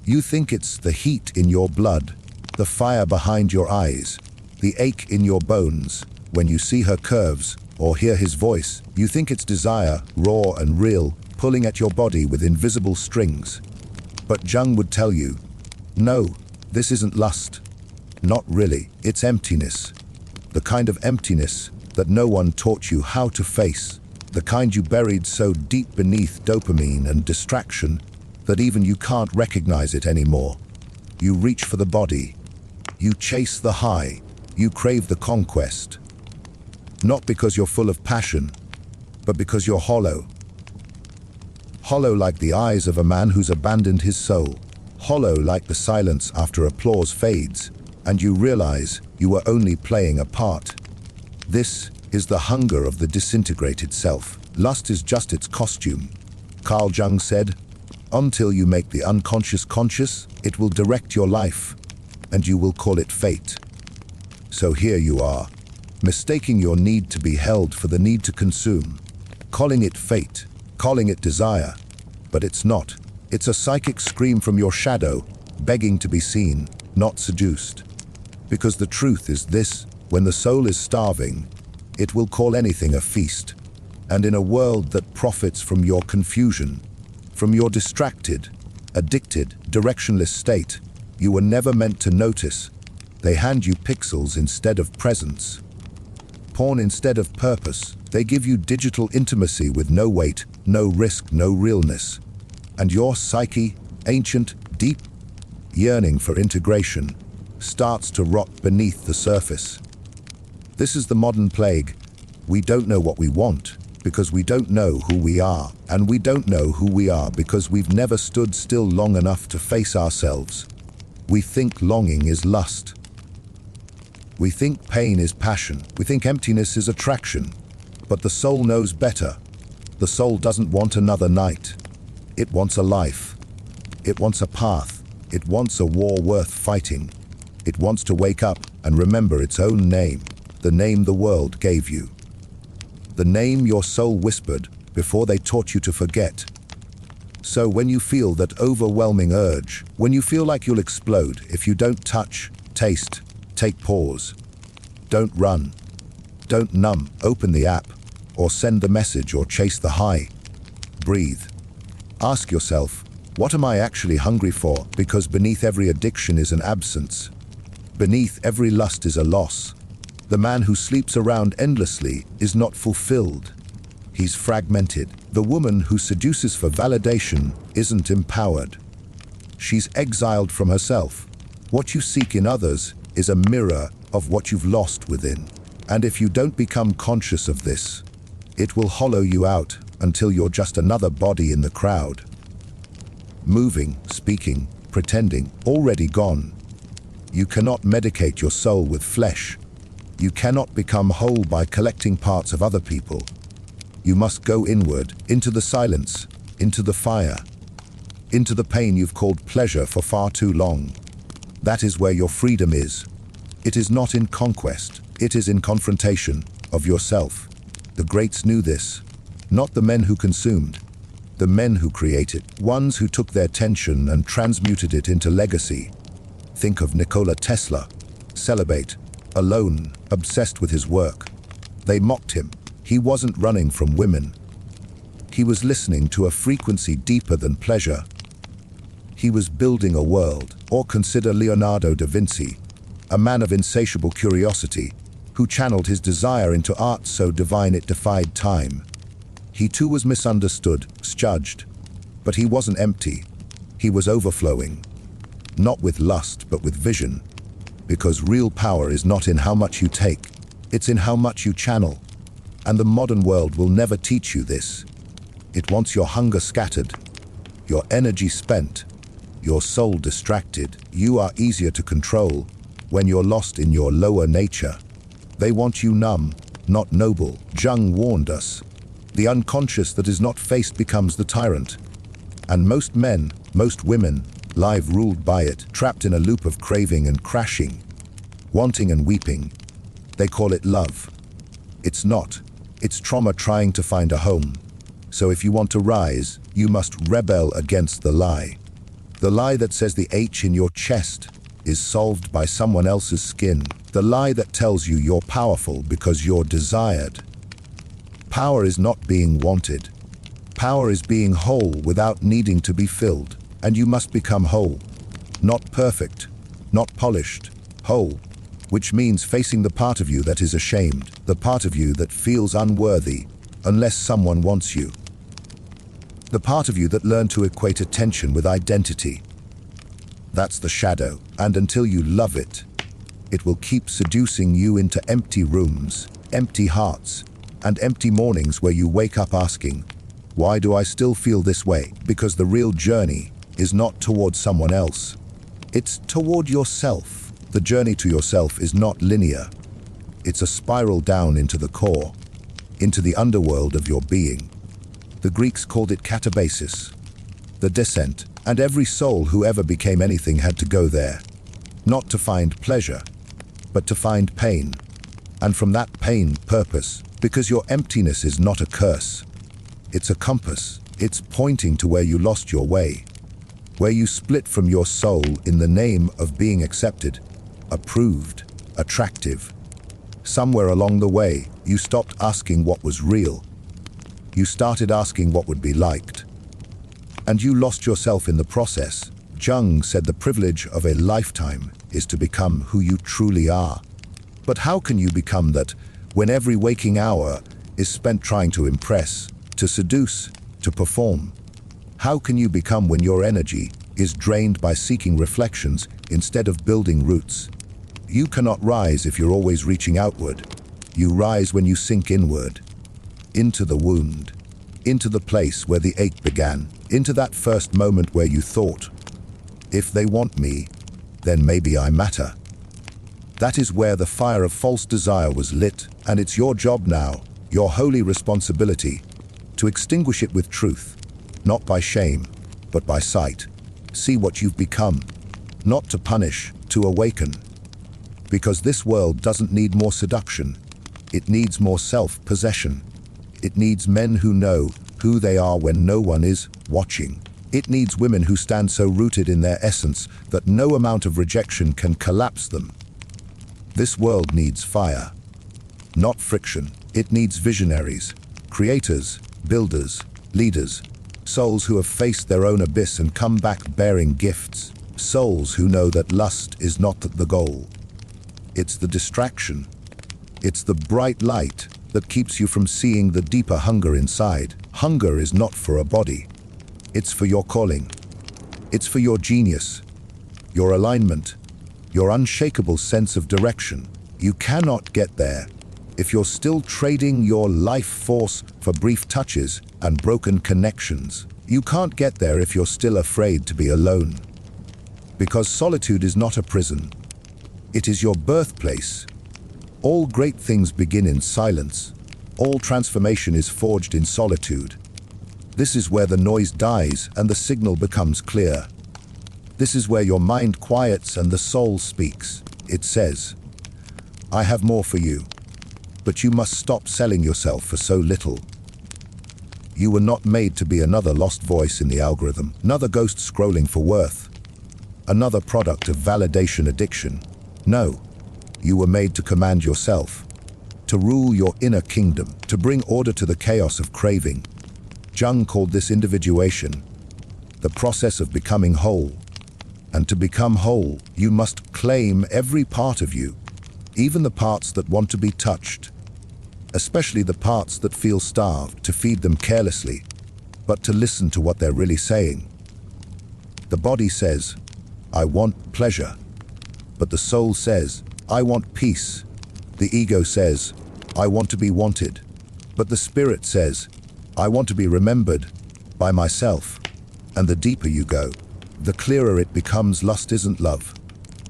You think it's the heat in your blood, the fire behind your eyes, the ache in your bones. When you see her curves or hear his voice, you think it's desire, raw and real, pulling at your body with invisible strings. But Jung would tell you, no, this isn't lust. Not really, it's emptiness. The kind of emptiness that no one taught you how to face. The kind you buried so deep beneath dopamine and distraction that even you can't recognize it anymore. You reach for the body. You chase the high. You crave the conquest. Not because you're full of passion, but because you're hollow. Hollow like the eyes of a man who's abandoned his soul. Hollow like the silence after applause fades, and you realize you were only playing a part. This is the hunger of the disintegrated self. Lust is just its costume. Carl Jung said, until you make the unconscious conscious, it will direct your life, and you will call it fate. So here you are, mistaking your need to be held for the need to consume, calling it fate, calling it desire, but it's not. It's a psychic scream from your shadow, begging to be seen, not seduced. Because the truth is this, when the soul is starving, it will call anything a feast. And in a world that profits from your confusion, from your distracted, addicted, directionless state, you were never meant to notice. They hand you pixels instead of presence, porn instead of purpose. They give you digital intimacy with no weight, no risk, no realness. And your psyche, ancient, deep, yearning for integration, starts to rot beneath the surface. This is the modern plague. We don't know what we want because we don't know who we are, and we don't know who we are because we've never stood still long enough to face ourselves. We think longing is lust. We think pain is passion. We think emptiness is attraction. But the soul knows better. The soul doesn't want another night. It wants a life. It wants a path. It wants a war worth fighting. It wants to wake up and remember its own name, the name the world gave you. The name your soul whispered before they taught you to forget. So when you feel that overwhelming urge, when you feel like you'll explode if you don't touch, taste, take pause. Don't run. Don't numb. Open the app, or send the message, or chase the high. Breathe. Ask yourself, what am I actually hungry for? Because beneath every addiction is an absence. Beneath every lust is a loss. The man who sleeps around endlessly is not fulfilled. He's fragmented. The woman who seduces for validation isn't empowered. She's exiled from herself. What you seek in others is a mirror of what you've lost within. And if you don't become conscious of this, it will hollow you out until you're just another body in the crowd. Moving, speaking, pretending, already gone. You cannot medicate your soul with flesh. You cannot become whole by collecting parts of other people. You must go inward, into the silence, into the fire, into the pain you've called pleasure for far too long. That is where your freedom is. It is not in conquest. It is in confrontation of yourself. The greats knew this. Not the men who consumed, the men who created, ones who took their tension and transmuted it into legacy. Think of Nikola Tesla, celibate, alone, obsessed with his work. They mocked him. He wasn't running from women. He was listening to a frequency deeper than pleasure. He was building a world. Or consider Leonardo da Vinci, a man of insatiable curiosity, who channeled his desire into art so divine it defied time. He too was misunderstood, judged, but he wasn't empty. He was overflowing, not with lust, but with vision. Because real power is not in how much you take, it's in how much you channel. And the modern world will never teach you this. It wants your hunger scattered, your energy spent, your soul distracted. You are easier to control when you're lost in your lower nature. They want you numb, not noble. Jung warned us. The unconscious that is not faced becomes the tyrant. And most men, most women, live ruled by it, trapped in a loop of craving and crashing, wanting and weeping. They call it love. It's not. It's trauma trying to find a home. So if you want to rise, you must rebel against the lie. The lie that says the H in your chest is solved by someone else's skin. The lie that tells you you're powerful because you're desired. Power is not being wanted. Power is being whole without needing to be filled. And you must become whole. Not perfect, not polished, whole. Which means facing the part of you that is ashamed, the part of you that feels unworthy unless someone wants you. The part of you that learned to equate attention with identity. That's the shadow, and until you love it, it will keep seducing you into empty rooms, empty hearts, and empty mornings where you wake up asking, why do I still feel this way? Because the real journey is not toward someone else. It's toward yourself. The journey to yourself is not linear. It's a spiral down into the core, into the underworld of your being. The Greeks called it katabasis, the descent, and every soul who ever became anything had to go there, not to find pleasure, but to find pain, and from that pain, purpose, because your emptiness is not a curse. It's a compass. It's pointing to where you lost your way, where you split from your soul in the name of being accepted, approved, attractive. Somewhere along the way, you stopped asking what was real. You started asking what would be liked. And you lost yourself in the process. Jung said the privilege of a lifetime is to become who you truly are. But how can you become that when every waking hour is spent trying to impress, to seduce, to perform? How can you become when your energy is drained by seeking reflections instead of building roots? You cannot rise if you're always reaching outward. You rise when you sink inward, into the wound, into the place where the ache began, into that first moment where you thought, if they want me, then maybe I matter. That is where the fire of false desire was lit, and it's your job now, your holy responsibility, to extinguish it with truth, not by shame, but by sight. See what you've become, not to punish, to awaken. Because this world doesn't need more seduction. It needs more self-possession. It needs men who know who they are when no one is watching. It needs women who stand so rooted in their essence that no amount of rejection can collapse them. This world needs fire, not friction. It needs visionaries, creators, builders, leaders, souls who have faced their own abyss and come back bearing gifts, souls who know that lust is not the goal. It's the distraction. It's the bright light that keeps you from seeing the deeper hunger inside. Hunger is not for a body. It's for your calling. It's for your genius, your alignment, your unshakable sense of direction. You cannot get there if you're still trading your life force for brief touches and broken connections. You can't get there if you're still afraid to be alone. Because solitude is not a prison. It is your birthplace. All great things begin in silence. All transformation is forged in solitude. This is where the noise dies and the signal becomes clear. This is where your mind quiets and the soul speaks. It says, I have more for you, but you must stop selling yourself for so little. You were not made to be another lost voice in the algorithm, another ghost scrolling for worth, another product of validation addiction. No, you were made to command yourself, to rule your inner kingdom, to bring order to the chaos of craving. Jung called this individuation, the process of becoming whole. And to become whole, you must claim every part of you, even the parts that want to be touched, especially the parts that feel starved, to feed them carelessly, but to listen to what they're really saying. The body says, I want pleasure, but the soul says, I want peace. The ego says, I want to be wanted, but the spirit says, I want to be remembered by myself. And the deeper you go, the clearer it becomes. Lust isn't love.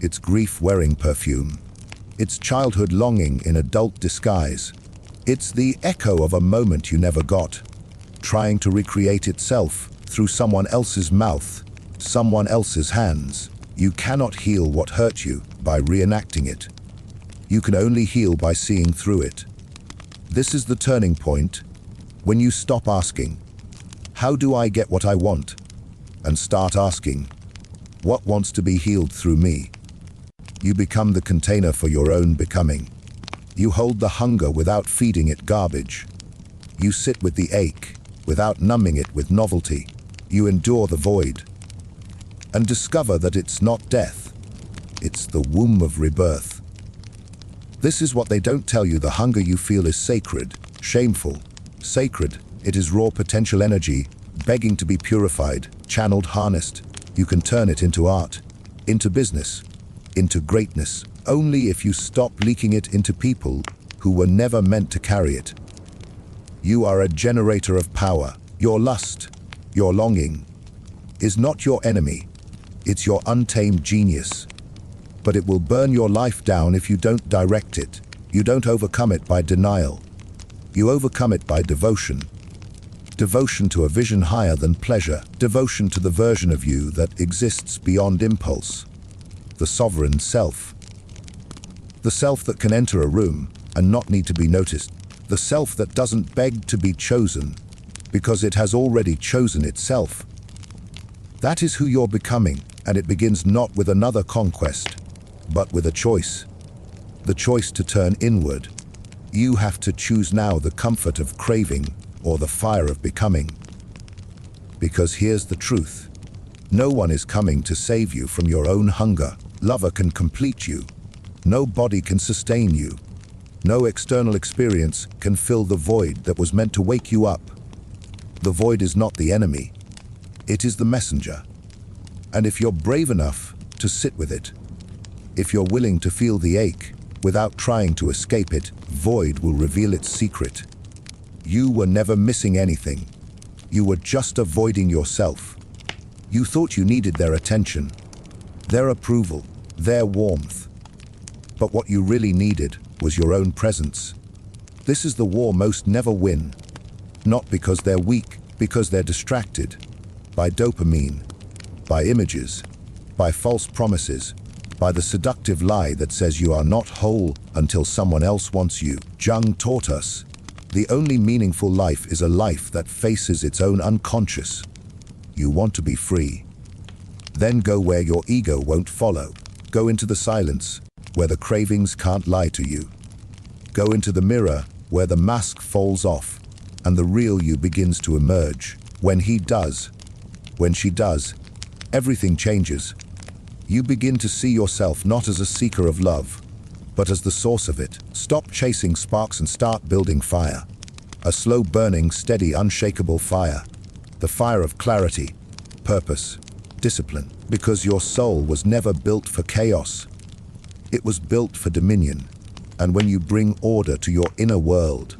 It's grief wearing perfume. It's childhood longing in adult disguise. It's the echo of a moment you never got, trying to recreate itself through someone else's mouth, someone else's hands. You cannot heal what hurt you by reenacting it. You can only heal by seeing through it. This is the turning point when you stop asking, how do I get what I want? And start asking, What wants to be healed through me? You become the container for your own becoming. You hold the hunger without feeding it garbage. You sit with the ache without numbing it with novelty. You endure the void and discover that it's not death. It's the womb of rebirth. This is what they don't tell you. The hunger you feel is sacred, shameful. Sacred, it is raw potential energy, begging to be purified, channeled, harnessed. You can turn it into art, into business, into greatness, only if you stop leaking it into people who were never meant to carry it. You are a generator of power. Your lust, your longing, is not your enemy. It's your untamed genius. But it will burn your life down if you don't direct it. You don't overcome it by denial. You overcome it by devotion. Devotion to a vision higher than pleasure. Devotion to the version of you that exists beyond impulse. The sovereign self. The self that can enter a room and not need to be noticed. The self that doesn't beg to be chosen because it has already chosen itself. That is who you're becoming, and it begins not with another conquest, but with a choice. The choice to turn inward. You have to choose now the comfort of craving or the fire of becoming. Because here's the truth. No one is coming to save you from your own hunger. Lover can complete you. No body can sustain you. No external experience can fill the void that was meant to wake you up. The void is not the enemy. It is the messenger. And if you're brave enough to sit with it, if you're willing to feel the ache without trying to escape it, void will reveal its secret. You were never missing anything. You were just avoiding yourself. You thought you needed their attention, their approval, their warmth. But what you really needed was your own presence. This is the war most never win. Not because they're weak, because they're distracted by dopamine, by images, by false promises, by the seductive lie that says you are not whole until someone else wants you. Jung taught us, the only meaningful life is a life that faces its own unconscious. You want to be free? Then go where your ego won't follow. Go into the silence, where the cravings can't lie to you. Go into the mirror, where the mask falls off, and the real you begins to emerge. When he does, when she does, everything changes. You begin to see yourself not as a seeker of love, but as the source of it. Stop chasing sparks and start building fire. A slow burning, steady, unshakable fire. The fire of clarity, purpose, discipline. Because your soul was never built for chaos. It was built for dominion. And when you bring order to your inner world,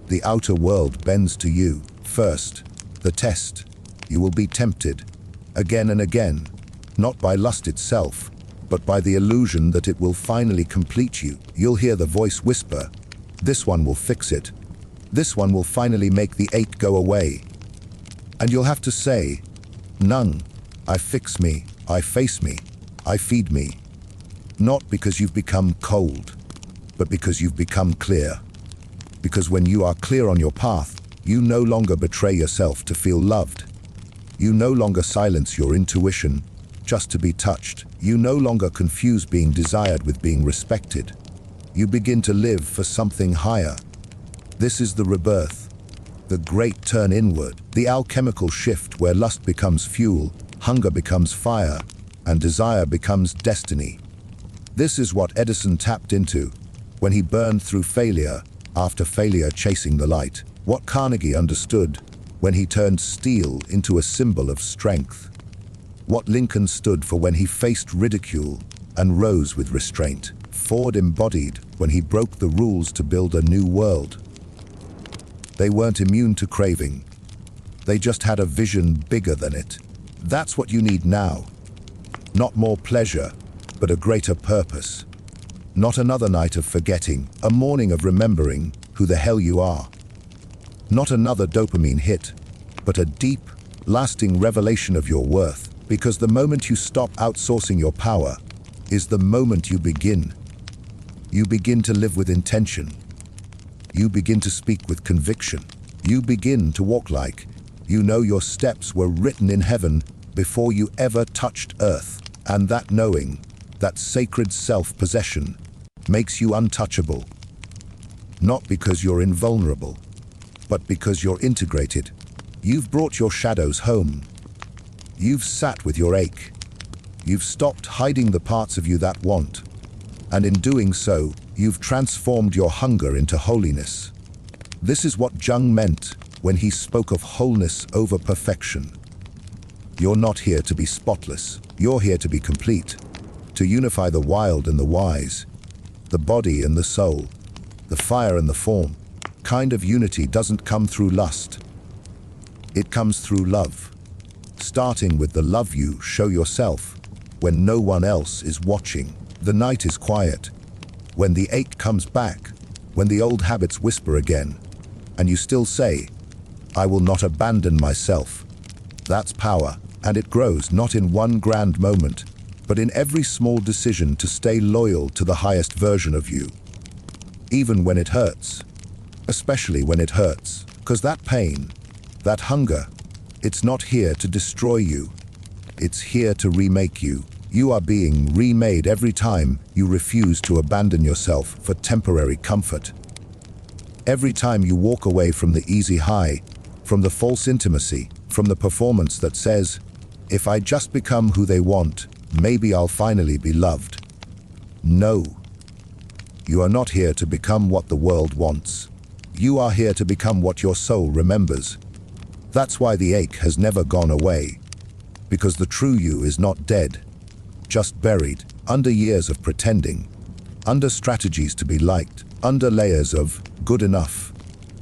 the outer world bends to you. First, the test. You will be tempted, again and again, not by lust itself, but by the illusion that it will finally complete you. You'll hear the voice whisper, "This one will fix it. This one will finally make the ache go away." And you'll have to say, "None. I fix me, I face me, I feed me." Not because you've become cold, but because you've become clear. Because when you are clear on your path, you no longer betray yourself to feel loved. You no longer silence your intuition just to be touched. You no longer confuse being desired with being respected. You begin to live for something higher. This is the rebirth, the great turn inward, the alchemical shift where lust becomes fuel, hunger becomes fire, and desire becomes destiny. This is what Edison tapped into when he burned through failure after failure, chasing the light. What Carnegie understood when he turned steel into a symbol of strength. What Lincoln stood for when he faced ridicule and rose with restraint. Ford embodied when he broke the rules to build a new world. They weren't immune to craving. They just had a vision bigger than it. That's what you need now. Not more pleasure, but a greater purpose. Not another night of forgetting, a morning of remembering who the hell you are. Not another dopamine hit, but a deep, lasting revelation of your worth. Because the moment you stop outsourcing your power is the moment you begin. You begin to live with intention. You begin to speak with conviction. You begin to walk like you know your steps were written in heaven before you ever touched earth. And that knowing, that sacred self-possession, makes you untouchable. Not because you're invulnerable, but because you're integrated. You've brought your shadows home. You've sat with your ache. You've stopped hiding the parts of you that want. And in doing so, you've transformed your hunger into holiness. This is what Jung meant when he spoke of wholeness over perfection. You're not here to be spotless. You're here to be complete, to unify the wild and the wise, the body and the soul, the fire and the form. Kind of unity doesn't come through lust. It comes through love. Starting with the love you show yourself when no one else is watching. The night is quiet, when the ache comes back, when the old habits whisper again, and you still say, I will not abandon myself. That's power, and it grows not in one grand moment, but in every small decision to stay loyal to the highest version of you. Even when it hurts, especially when it hurts, because that pain, that hunger, it's not here to destroy you. It's here to remake you. You are being remade every time you refuse to abandon yourself for temporary comfort. Every time you walk away from the easy high, from the false intimacy, from the performance that says, if I just become who they want, maybe I'll finally be loved. No. You are not here to become what the world wants. You are here to become what your soul remembers. That's why the ache has never gone away. Because the true you is not dead, just buried, under years of pretending, under strategies to be liked, under layers of good enough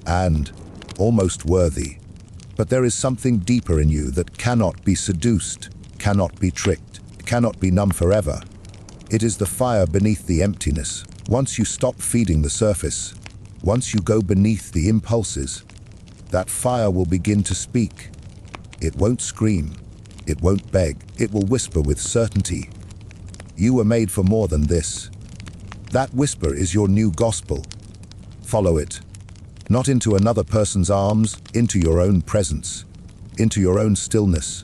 and almost worthy. But there is something deeper in you that cannot be seduced, cannot be tricked, cannot be numb forever. It is the fire beneath the emptiness. Once you stop feeding the surface, once you go beneath the impulses, that fire will begin to speak. It won't scream, it won't beg, it will whisper with certainty. You were made for more than this. That whisper is your new gospel. Follow it. Not into another person's arms, into your own presence, into your own stillness,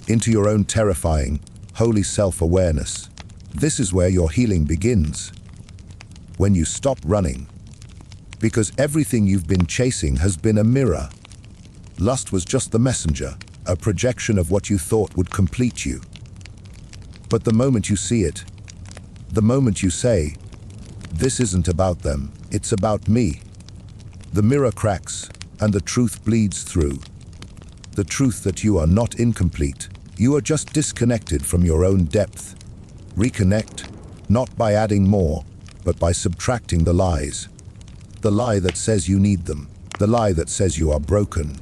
into your own terrifying, holy self-awareness. This is where your healing begins. When you stop running. Because everything you've been chasing has been a mirror. Lust was just the messenger, a projection of what you thought would complete you. But the moment you see it, the moment you say, this isn't about them, it's about me, the mirror cracks and the truth bleeds through. The truth that you are not incomplete, you are just disconnected from your own depth. Reconnect, not by adding more, but by subtracting the lies. The lie that says you need them, the lie that says you are broken,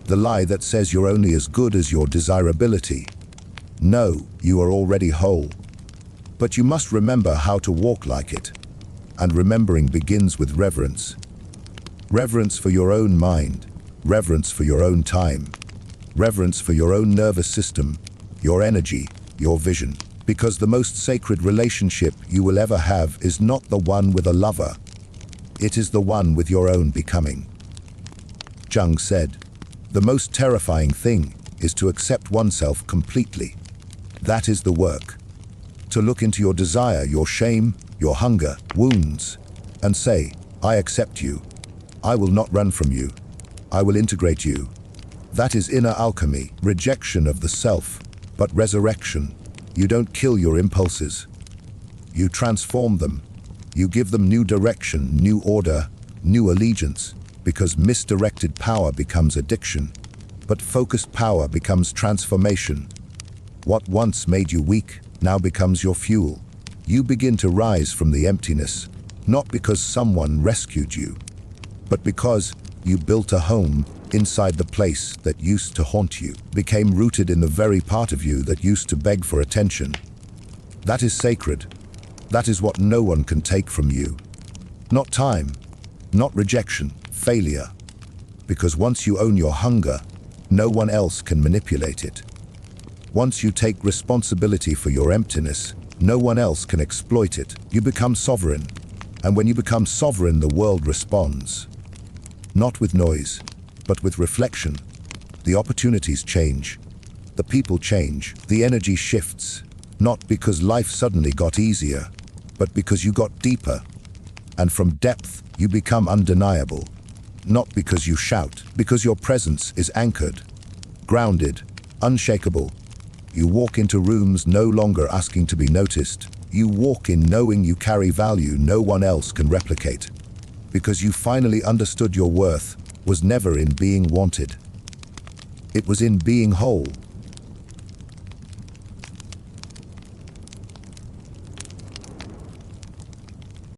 the lie that says you're only as good as your desirability. No, you are already whole. But you must remember how to walk like it. And remembering begins with reverence. Reverence for your own mind, reverence for your own time, reverence for your own nervous system, your energy, your vision. Because the most sacred relationship you will ever have is not the one with a lover. It is the one with your own becoming. Jung said, the most terrifying thing is to accept oneself completely. That is the work. To look into your desire, your shame, your hunger, wounds, and say, I accept you. I will not run from you. I will integrate you. That is inner alchemy, rejection of the self, but resurrection. You don't kill your impulses. You transform them. You give them new direction, new order, new allegiance, because misdirected power becomes addiction, but focused power becomes transformation. What once made you weak now becomes your fuel. You begin to rise from the emptiness, not because someone rescued you, but because you built a home inside the place that used to haunt you, became rooted in the very part of you that used to beg for attention. That is sacred. That is what no one can take from you. Not time, not rejection, failure. Because once you own your hunger, no one else can manipulate it. Once you take responsibility for your emptiness, no one else can exploit it. You become sovereign. And when you become sovereign, the world responds. Not with noise, but with reflection. The opportunities change. The people change. The energy shifts. Not because life suddenly got easier, but because you got deeper. And from depth, you become undeniable. Not because you shout, because your presence is anchored, grounded, unshakable. You walk into rooms no longer asking to be noticed. You walk in knowing you carry value no one else can replicate. Because you finally understood your worth was never in being wanted. It was in being whole.